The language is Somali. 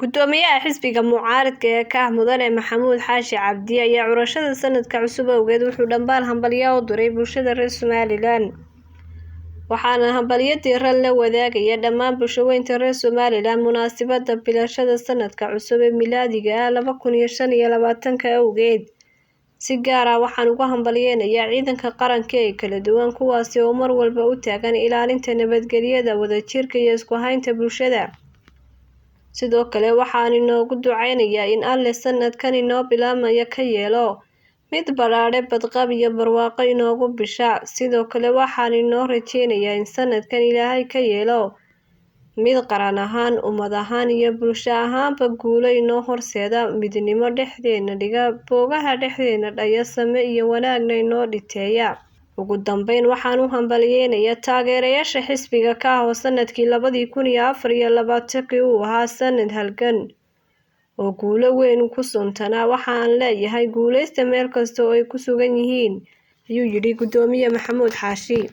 Gudoomiyaha xisbiga mucaaradka ee ka ah Mudane Maxamuud Xaashi Cabdi ayaa curashada sanadka cusub awgeed wuxuu dhambaal hambalyo u diray bulshada reer Somaliland. Waxaana hambalyo diiran la wadaagaya dhammaan bulshooyinka reer Somaliland munaasabadda bilashada sanadka cusub ee miilaadiga ah 2025 awgeed. Si gaar ah waxaan ugu hambalyeynayaa ciidanka qaranka ee kala duwan kuwaasi oo mar walba u taagan ilaalinta nabadgelyada, wadajirka iyo isku haynta bulshada. Sidoo kale waxaan inoogu duceynayaa in Alle sanadkan inoo bilaabmaya ka yeelo mid balaadhe badqab iyo barwaaqo inoogu bisha. Sidoo kale waxaan inoo rajeynayaa in sanadkan Ilaahay ka yeelo mid qaran ahaan, ummad ahaan iyo bulsho ahaanba guulo inoo horseeda, midnimo dhexdeena dhiga, boogaha dhexdeena dhaya, same iyo wanaagna inoo dhiteeya. Ugu dambeyn waxaan u hambalyeynayaa taageerayaasha xisbiga ka ah oo sanadkii 2024 uu ahaa sanad halgan oo guulo weyn ku suntanaa. Waxaan leeyahay guuleysta meel kasta oo ay ku sugan yihiin, ayuu yidhi Gudoomiye Maxamuud Xaashi.